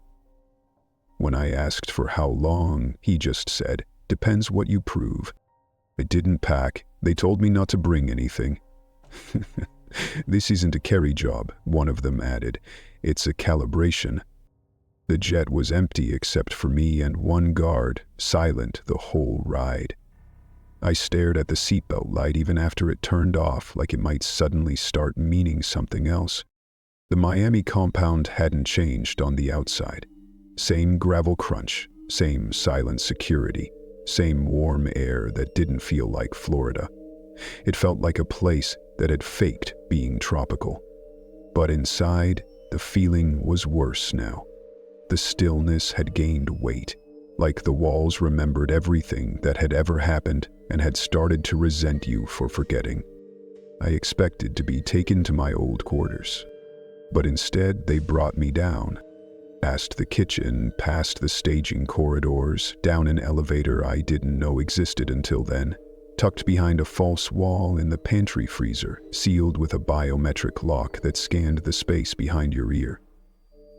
When I asked for how long, he just said, "Depends what you prove." I didn't pack. They told me not to bring anything. "This isn't a carry job," one of them added. "It's a calibration." The jet was empty except for me and one guard, silent the whole ride. I stared at the seatbelt light even after it turned off, like it might suddenly start meaning something else. The Miami compound hadn't changed on the outside. Same gravel crunch, same silent security, same warm air that didn't feel like Florida. It felt like a place that had faked being tropical. But inside, the feeling was worse now. The stillness had gained weight, like the walls remembered everything that had ever happened and had started to resent you for forgetting. I expected to be taken to my old quarters, but instead they brought me down. Past the kitchen, past the staging corridors, down an elevator I didn't know existed until then, tucked behind a false wall in the pantry freezer, sealed with a biometric lock that scanned the space behind your ear.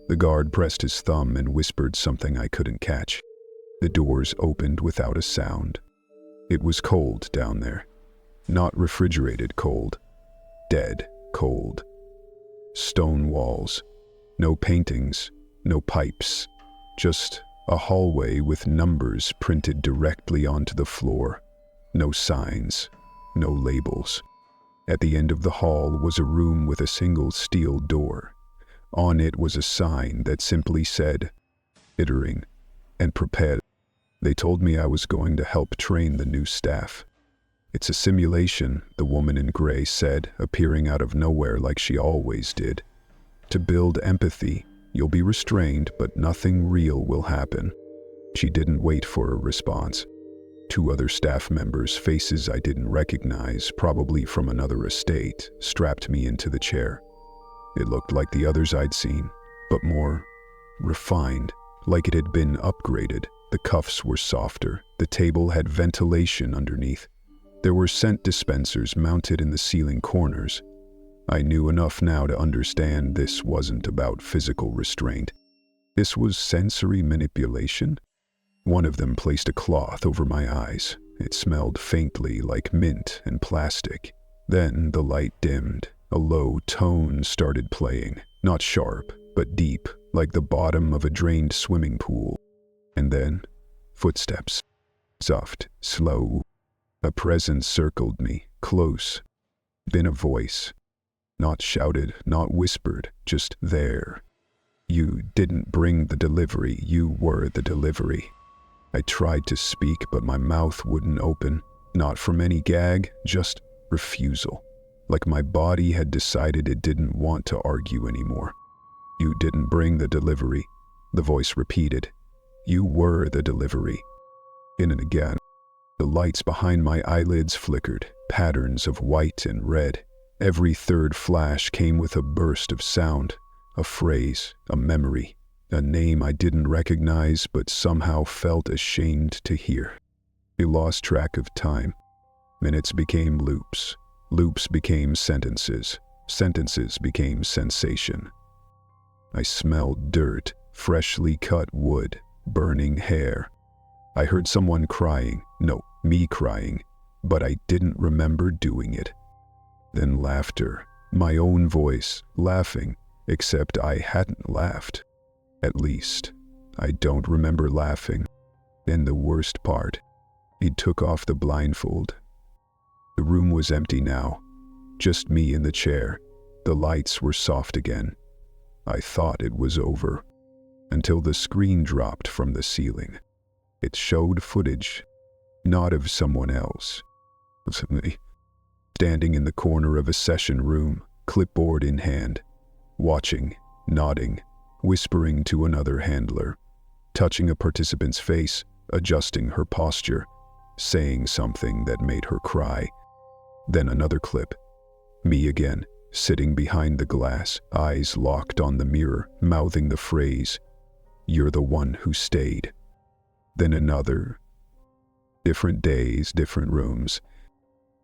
The guard pressed his thumb and whispered something I couldn't catch. The doors opened without a sound. It was cold down there. Not refrigerated cold. Dead cold. Stone walls. No paintings. No pipes. Just a hallway with numbers printed directly onto the floor. No signs. No labels. At the end of the hall was a room with a single steel door. On it was a sign that simply said, "Ittering and prepare." They told me I was going to help train the new staff. "It's a simulation," the woman in gray said, appearing out of nowhere like she always did. "To build empathy, you'll be restrained, but nothing real will happen." She didn't wait for a response. Two other staff members, faces I didn't recognize, probably from another estate, strapped me into the chair. It looked like the others I'd seen, but more refined, like it had been upgraded. The cuffs were softer. The table had ventilation underneath. There were scent dispensers mounted in the ceiling corners. I knew enough now to understand this wasn't about physical restraint. This was sensory manipulation. One of them placed a cloth over my eyes. It smelled faintly like mint and plastic. Then the light dimmed. A low tone started playing, not sharp, but deep, like the bottom of a drained swimming pool. And then, footsteps. Soft, slow. A presence circled me, close. Then a voice. Not shouted, not whispered, just there. "You didn't bring the delivery, you were the delivery." I tried to speak, but my mouth wouldn't open. Not from any gag, just refusal. Like my body had decided it didn't want to argue anymore. "You didn't bring the delivery," the voice repeated. "You were the delivery." In and again. The lights behind my eyelids flickered, patterns of white and red. Every third flash came with a burst of sound, a phrase, a memory, a name I didn't recognize but somehow felt ashamed to hear. I lost track of time. Minutes became loops. Loops became sentences. Sentences became sensation. I smelled dirt, freshly cut wood, burning hair. I heard someone crying, no, me crying, but I didn't remember doing it. Then laughter, my own voice, laughing, except I hadn't laughed. At least, I don't remember laughing. And the worst part, he took off the blindfold. The room was empty now, just me in the chair. The lights were soft again. I thought it was over, until the screen dropped from the ceiling. It showed footage, not of someone else. It was me, standing in the corner of a session room, clipboard in hand, watching, nodding, whispering to another handler, touching a participant's face, adjusting her posture, saying something that made her cry. Then another clip. Me again, sitting behind the glass, eyes locked on the mirror, mouthing the phrase, "You're the one who stayed." Then another. Different days, different rooms.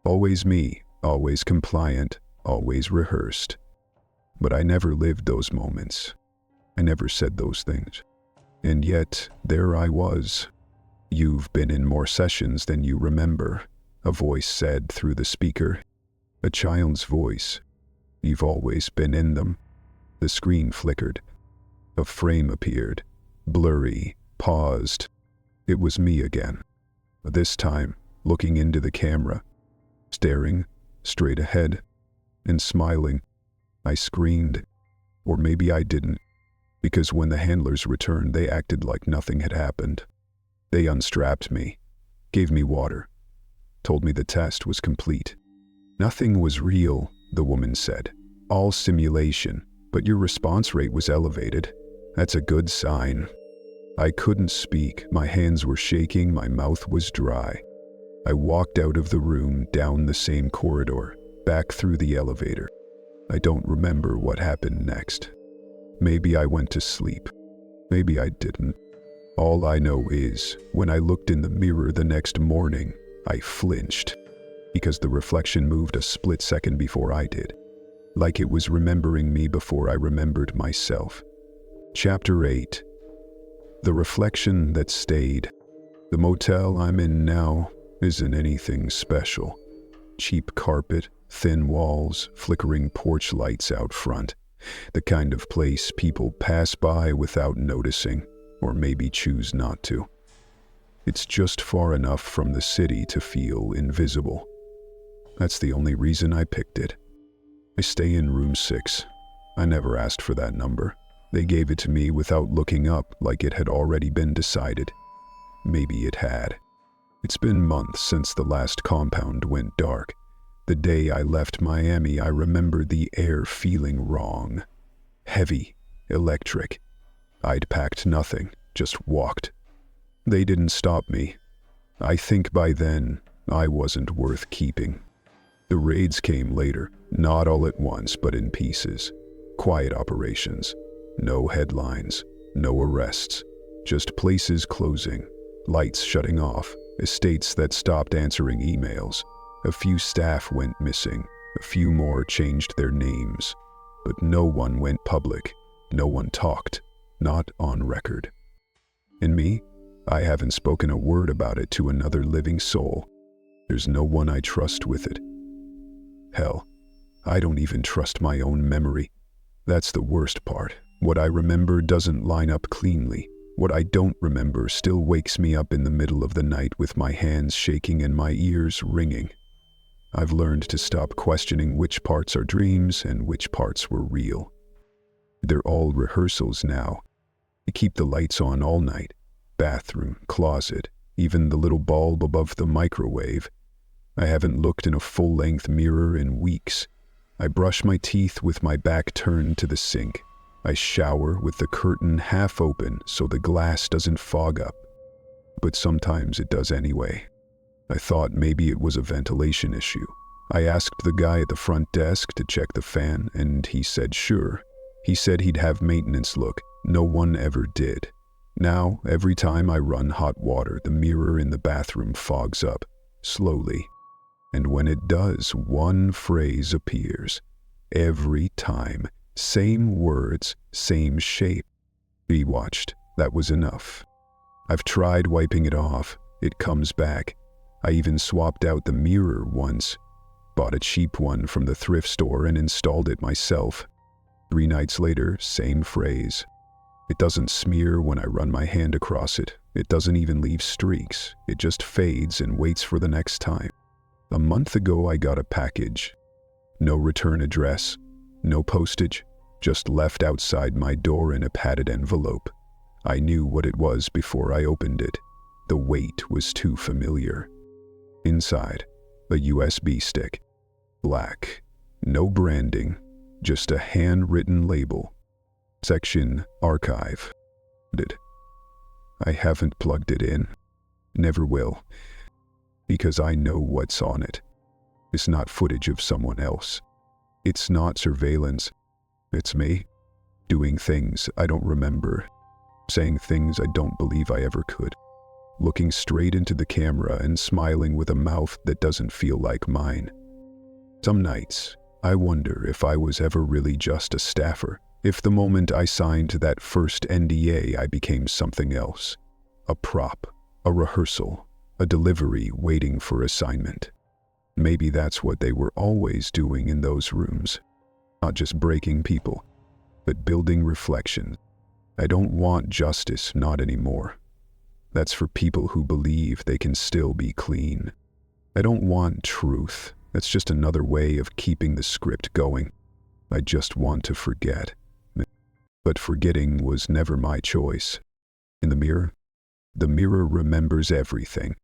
Always me, always compliant, always rehearsed. But I never lived those moments. I never said those things. And yet, there I was. "You've been in more sessions than you remember," a voice said through the speaker. A child's voice. "You've always been in them." The screen flickered. A frame appeared. Blurry, paused. It was me again. This time, looking into the camera, staring straight ahead, and smiling. I screamed. Or maybe I didn't, because when the handlers returned, they acted like nothing had happened. They unstrapped me, gave me water, told me the test was complete. "Nothing was real," the woman said. "All simulation, but your response rate was elevated. That's a good sign." I couldn't speak. My hands were shaking, my mouth was dry. I walked out of the room, down the same corridor, back through the elevator. I don't remember what happened next. Maybe I went to sleep. Maybe I didn't. All I know is, when I looked in the mirror the next morning, I flinched, because the reflection moved a split second before I did, like it was remembering me before I remembered myself. Chapter 8. The reflection that stayed. The motel I'm in now isn't anything special. Cheap carpet, thin walls, flickering porch lights out front. The kind of place people pass by without noticing, or maybe choose not to. It's just far enough from the city to feel invisible. That's the only reason I picked it. I stay in room 6. I never asked for that number. They gave it to me without looking up, like it had already been decided. Maybe it had. It's been months since the last compound went dark. The day I left Miami, I remember the air feeling wrong. Heavy, electric. I'd packed nothing, just walked. They didn't stop me. I think by then, I wasn't worth keeping. The raids came later, not all at once, but in pieces. Quiet operations. No headlines, no arrests, just places closing, lights shutting off, estates that stopped answering emails. A few staff went missing, a few more changed their names, but no one went public, no one talked, not on record. And me, I haven't spoken a word about it to another living soul. There's no one I trust with it. Hell, I don't even trust my own memory. That's the worst part. What I remember doesn't line up cleanly. What I don't remember still wakes me up in the middle of the night with my hands shaking and my ears ringing. I've learned to stop questioning which parts are dreams and which parts were real. They're all rehearsals now. I keep the lights on all night. Bathroom, closet, even the little bulb above the microwave. I haven't looked in a full-length mirror in weeks. I brush my teeth with my back turned to the sink. I shower with the curtain half open so the glass doesn't fog up. But sometimes it does anyway. I thought maybe it was a ventilation issue. I asked the guy at the front desk to check the fan, and he said sure. He said he'd have maintenance look. No one ever did. Now, every time I run hot water, the mirror in the bathroom fogs up, slowly. And when it does, one phrase appears. Every time. Same words, same shape. He watched. That was enough. I've tried wiping it off. It comes back. I even swapped out the mirror once. Bought a cheap one from the thrift store and installed it myself. 3 nights later, same phrase. It doesn't smear when I run my hand across it. It doesn't even leave streaks. It just fades and waits for the next time. A month ago, I got a package. No return address. No postage, just left outside my door in a padded envelope. I knew what it was before I opened it. The weight was too familiar. Inside, a USB stick. Black. No branding, just a handwritten label. Section Archive. I haven't plugged it in. Never will. Because I know what's on it. It's not footage of someone else. It's not surveillance. It's me, doing things I don't remember, saying things I don't believe I ever could. looking straight into the camera and smiling with a mouth that doesn't feel like mine. Some nights, I wonder if I was ever really just a staffer, if the moment I signed that first NDA I became something else. A prop, a rehearsal, a delivery waiting for assignment. Maybe that's what they were always doing in those rooms. Not just breaking people, but building reflections. I don't want justice, not anymore. That's for people who believe they can still be clean. I don't want truth. That's just another way of keeping the script going. I just want to forget. But forgetting was never my choice. In the mirror remembers everything.